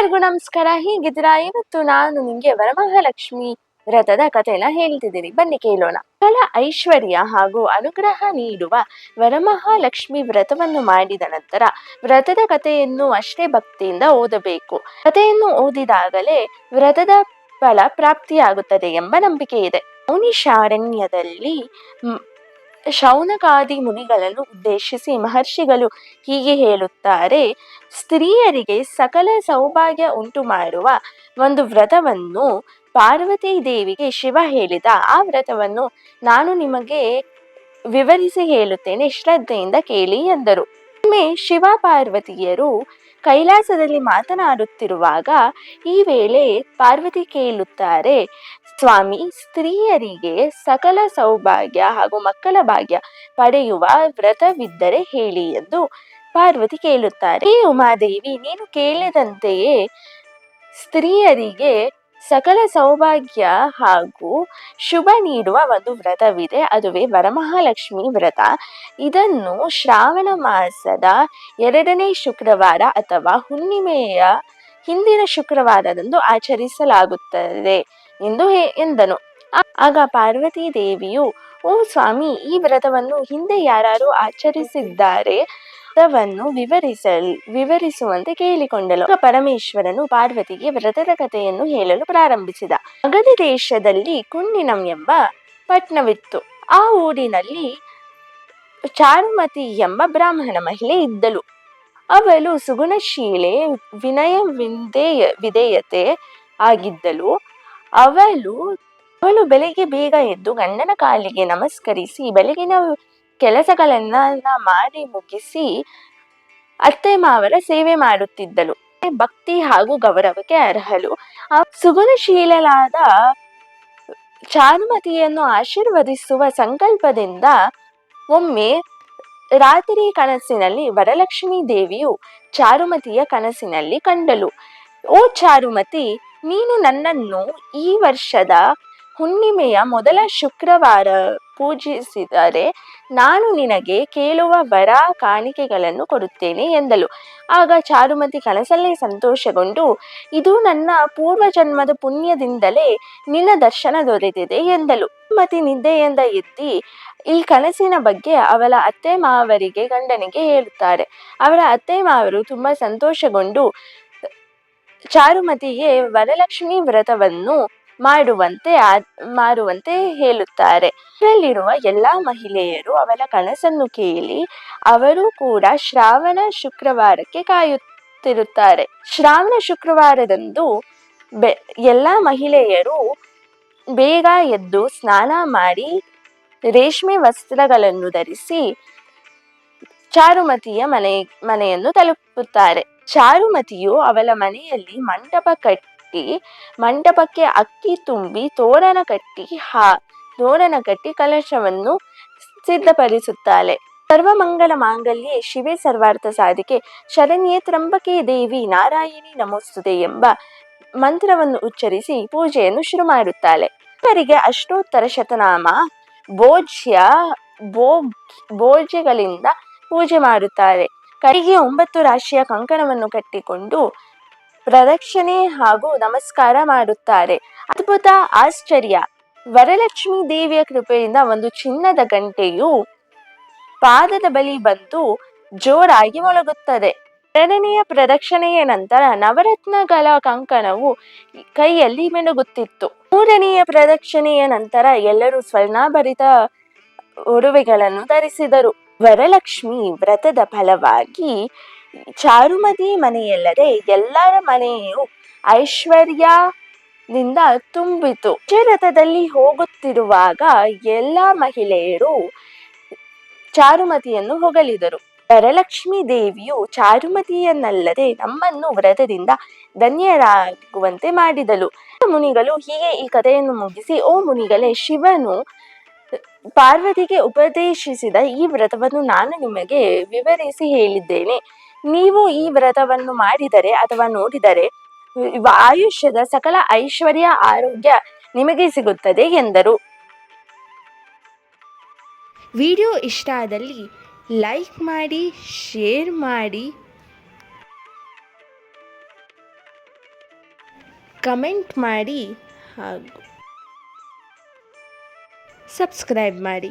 ಎಲ್ಲರಿಗೂ ನಮಸ್ಕಾರ. ಹೇಗಿದ್ದೀರಾ? ಇವತ್ತು ನಾನು ನಿಮಗೆ ವರಮಹಾಲಕ್ಷ್ಮಿ ವ್ರತದ ಕಥೆನ ಹೇಳ್ತಿದ್ದೀನಿ, ಬನ್ನಿ ಕೇಳೋಣ. ಸಕಲ ಐಶ್ವರ್ಯ ಹಾಗೂ ಅನುಗ್ರಹ ನೀಡುವ ವರಮಹಾಲಕ್ಷ್ಮಿ ವ್ರತವನ್ನು ಮಾಡಿದ ನಂತರ ವ್ರತದ ಕಥೆಯನ್ನು ಅಷ್ಟೇ ಭಕ್ತಿಯಿಂದ ಓದಬೇಕು. ಕಥೆಯನ್ನು ಓದಿದಾಗಲೇ ವ್ರತದ ಫಲ ಪ್ರಾಪ್ತಿಯಾಗುತ್ತದೆ ಎಂಬ ನಂಬಿಕೆ ಇದೆ. ಮೌನಿಶಾರಣ್ಯದಲ್ಲಿ ಶೌನಕಾದಿ ಮುನಿಗಳನ್ನು ಉದ್ದೇಶಿಸಿ ಮಹರ್ಷಿಗಳು ಹೀಗೆ ಹೇಳುತ್ತಾರೆ: ಸ್ತ್ರೀಯರಿಗೆ ಸಕಲ ಸೌಭಾಗ್ಯ ಉಂಟು ಮಾಡುವ ಒಂದು ವ್ರತವನ್ನು ಪಾರ್ವತಿ ದೇವಿಗೆ ಶಿವ ಹೇಳಿದ. ಆ ವ್ರತವನ್ನು ನಾನು ನಿಮಗೆ ವಿವರಿಸಿ ಹೇಳುತ್ತೇನೆ, ಶ್ರದ್ಧೆಯಿಂದ ಕೇಳಿ ಎಂದರು. ಒಮ್ಮೆ ಶಿವ ಪಾರ್ವತಿಯರು ಕೈಲಾಸದಲ್ಲಿ ಮಾತನಾಡುತ್ತಿರುವಾಗ ಈ ವೇಳೆ ಪಾರ್ವತಿ ಕೇಳುತ್ತಾರೆ: ಸ್ವಾಮಿ, ಸ್ತ್ರೀಯರಿಗೆ ಸಕಲ ಸೌಭಾಗ್ಯ ಹಾಗೂ ಮಕ್ಕಳ ಭಾಗ್ಯ ಪಡೆಯುವ ವ್ರತವಿದ್ದರೆ ಹೇಳಿ ಎಂದು ಪಾರ್ವತಿ ಕೇಳುತ್ತಾರೆ. ಈ ಉಮಾದೇವಿ, ನೀನು ಕೇಳಿದಂತೆಯೇ ಸ್ತ್ರೀಯರಿಗೆ ಸಕಲ ಸೌಭಾಗ್ಯ ಹಾಗೂ ಶುಭ ನೀಡುವ ಒಂದು ವ್ರತವಿದೆ. ಅದುವೇ ವರಮಹಾಲಕ್ಷ್ಮಿ ವ್ರತ. ಇದನ್ನು ಶ್ರಾವಣ ಮಾಸದ 2ನೇ ಶುಕ್ರವಾರ ಅಥವಾ ಹುಣ್ಣಿಮೆಯ ಹಿಂದಿನ ಶುಕ್ರವಾರದಂದು ಆಚರಿಸಲಾಗುತ್ತದೆ ಎಂದನು. ಆಗ ಪಾರ್ವತಿ ದೇವಿಯು: ಓ ಸ್ವಾಮಿ, ಈ ವ್ರತವನ್ನು ಹಿಂದೆ ಯಾರು ಆಚರಿಸಿದ್ದಾರೆ ವ್ರತವನ್ನು ವಿವರಿಸುವಂತೆ ಕೇಳಿಕೊಂಡಳು. ಪರಮೇಶ್ವರನು ಪಾರ್ವತಿಗೆ ವ್ರತದ ಕಥೆಯನ್ನು ಹೇಳಲು ಪ್ರಾರಂಭಿಸಿದ. ಮಗಧ ದೇಶದಲ್ಲಿ ಕುಂಡಿನಂ ಎಂಬ ಪಟ್ಟಣವಿತ್ತು. ಆ ಊರಿನಲ್ಲಿ ಚಾರುಮತಿ ಎಂಬ ಬ್ರಾಹ್ಮಣ ಮಹಿಳೆ ಇದ್ದಳು. ಅವಳು ಸುಗುಣಶೀಲೆ, ವಿನಯ ವಿಧೇಯತೆ ಆಗಿದ್ದಳು. ಅವಳು ಬೆಳಿಗ್ಗೆ ಬೇಗ ಎದ್ದು ಗಂಡನ ಕಾಲಿಗೆ ನಮಸ್ಕರಿಸಿ ಬೆಳಗಿನ ಕೆಲಸಗಳನ್ನ ಮಾಡಿ ಮುಗಿಸಿ ಅತ್ತೆ ಮಾವರ ಸೇವೆ ಮಾಡುತ್ತಿದ್ದಳು. ಭಕ್ತಿ ಹಾಗೂ ಗೌರವಕ್ಕೆ ಅರ್ಹಳು. ಸುಗುಣಶೀಲಳಾದ ಚಾರುಮತಿಯನ್ನು ಆಶೀರ್ವದಿಸುವ ಸಂಕಲ್ಪದಿಂದ ಒಮ್ಮೆ ರಾತ್ರಿ ಕನಸಿನಲ್ಲಿ ವರಲಕ್ಷ್ಮೀ ದೇವಿಯು ಚಾರುಮತಿಯ ಕನಸಿನಲ್ಲಿ ಕಂಡಳು. ಓ ಚಾರುಮತಿ, ನೀನು ನನ್ನನ್ನು ಈ ವರ್ಷದ ಹುಣ್ಣಿಮೆಯ ಮೊದಲ ಶುಕ್ರವಾರ ಪೂಜಿಸಿದರೆ ನಾನು ನಿನಗೆ ಕೇಳುವ ವರ ಕಾಣಿಕೆಗಳನ್ನು ಕೊಡುತ್ತೇನೆ ಎಂದಳು. ಆಗ ಚಾರುಮತಿ ಕನಸಲ್ಲೇ ಸಂತೋಷಗೊಂಡು: ಇದು ನನ್ನ ಪೂರ್ವಜನ್ಮದ ಪುಣ್ಯದಿಂದಲೇ ನಿನ್ನ ದರ್ಶನ ದೊರೆತಿದೆ ಎಂದಳು. ಚಾರುಮತಿ ನಿದ್ದೆಯಿಂದ ಎದ್ದಿ ಈ ಕನಸಿನ ಬಗ್ಗೆ ಅವಳ ಅತ್ತೆ ಮಾವರಿಗೆ ಗಂಡನಿಗೆ ಹೇಳುತ್ತಾರೆ. ಅವರ ಅತ್ತೆ ಮಾವರು ತುಂಬಾ ಸಂತೋಷಗೊಂಡು ಚಾರುಮತಿಗೆ ವರಲಕ್ಷ್ಮಿ ವ್ರತವನ್ನು ಮಾಡುವಂತೆ ಹೇಳುತ್ತಾರೆ. ಇದರಲ್ಲಿರುವ ಎಲ್ಲಾ ಮಹಿಳೆಯರು ಅವಳ ಕನಸನ್ನು ಕೇಳಿ ಅವರು ಕೂಡ ಶ್ರಾವಣ ಶುಕ್ರವಾರಕ್ಕೆ ಕಾಯುತ್ತಿರುತ್ತಾರೆ. ಶ್ರಾವಣ ಶುಕ್ರವಾರದಂದು ಎಲ್ಲಾ ಮಹಿಳೆಯರು ಬೇಗ ಎದ್ದು ಸ್ನಾನ ಮಾಡಿ ರೇಷ್ಮೆ ವಸ್ತ್ರಗಳನ್ನು ಧರಿಸಿ ಚಾರುಮತಿಯ ಮನೆಯನ್ನು ತಲುಪುತ್ತಾರೆ. ಚಾರುಮತಿಯು ಅವಳ ಮನೆಯಲ್ಲಿ ಮಂಟಪ ಕಟ್ಟಿ ಮಂಟಪಕ್ಕೆ ಅಕ್ಕಿ ತುಂಬಿ ತೋರಣ ಕಟ್ಟಿ ಕಲಶವನ್ನು ಸಿದ್ಧಪಡಿಸುತ್ತಾಳೆ. ಸರ್ವಮಂಗಲ ಮಾಂಗಲ್ಯೆ ಶಿವೆ ಸರ್ವಾರ್ಥ ಸಾಧಿಕೆ ಶರಣ್ಯೆ ತ್ರ್ಯಂಬಕೆ ದೇವಿ ನಾರಾಯಣಿ ನಮೋಸ್ತುತೆ ಎಂಬ ಮಂತ್ರವನ್ನು ಉಚ್ಚರಿಸಿ ಪೂಜೆಯನ್ನು ಶುರು ಮಾಡುತ್ತಾಳೆ. ಇವರಿಗೆ ಅಷ್ಟೋತ್ತರ ಶತನಾಮ ಭೋಜ್ಯಗಳಿಂದ ಪೂಜೆ ಮಾಡುತ್ತಾರೆ. ಕೈಗೆ 9 ರಾಶಿಯ ಕಂಕಣವನ್ನು ಕಟ್ಟಿಕೊಂಡು ಪ್ರದಕ್ಷಿಣೆ ಹಾಗೂ ನಮಸ್ಕಾರ ಮಾಡುತ್ತಾರೆ. ಅದ್ಭುತ, ಆಶ್ಚರ್ಯ! ವರಲಕ್ಷ್ಮೀ ದೇವಿಯ ಕೃಪೆಯಿಂದ ಒಂದು ಚಿನ್ನದ ಗಂಟೆಯು ಪಾದದ ಬಳಿ ಬಂದು ಜೋರಾಗಿ ಮೊಳಗುತ್ತದೆ. 2ನೆಯ ಪ್ರದಕ್ಷಿಣೆಯ ನಂತರ ನವರತ್ನಗಳ ಕಂಕಣವು ಕೈಯಲ್ಲಿ ಮಿನುಗುತ್ತಿತ್ತು. 3ನೆಯ ಪ್ರದಕ್ಷಿಣೆಯ ನಂತರ ಎಲ್ಲರೂ ಸ್ವರ್ಣಾಭರಿತ ಒಡವೆಗಳನ್ನು ಧರಿಸಿದರು. ವರಲಕ್ಷ್ಮಿ ವ್ರತದ ಫಲವಾಗಿ ಚಾರುಮತಿ ಮನೆಯಲ್ಲದೆ ಎಲ್ಲರ ಮನೆಯು ಐಶ್ವರ್ಯದಿಂದ ತುಂಬಿತು. ರಥದಲ್ಲಿ ಹೋಗುತ್ತಿರುವಾಗ ಎಲ್ಲ ಮಹಿಳೆಯರು ಚಾರುಮತಿಯನ್ನು ಹೊಗಳಿದರು. ವರಲಕ್ಷ್ಮೀ ದೇವಿಯು ಚಾರುಮತಿಯನ್ನಲ್ಲದೆ ನಮ್ಮನ್ನು ವ್ರತದಿಂದ ಧನ್ಯರಾಗುವಂತೆ ಮಾಡಿದಳು. ಮುನಿಗಳು ಹೀಗೆ ಈ ಕಥೆಯನ್ನು ಮುಗಿಸಿ: ಓ ಮುನಿಗಳೇ, ಶಿವನು ಪಾರ್ವತಿಗೆ ಉಪದೇಶಿಸಿದ ಈ ವ್ರತವನ್ನು ನಾನು ನಿಮಗೆ ವಿವರಿಸಿ ಹೇಳಿದ್ದೇನೆ. ನೀವು ಈ ವ್ರತವನ್ನು ಮಾಡಿದರೆ ಅಥವಾ ನೋಡಿದರೆ ಆಯುಷ್ಯದ ಸಕಲ ಐಶ್ವರ್ಯ, ಆರೋಗ್ಯ ನಿಮಗೆ ಸಿಗುತ್ತದೆ ಎಂದರು. ವಿಡಿಯೋ ಇಷ್ಟ ಆದಲ್ಲಿ ಲೈಕ್ ಮಾಡಿ, ಶೇರ್ ಮಾಡಿ. ಕಮೆಂಟ್ ಮಾಡಿ ಹಾಗೂ ಸಬ್ಸ್ಕ್ರೈಬ್ ಮಾಡಿ.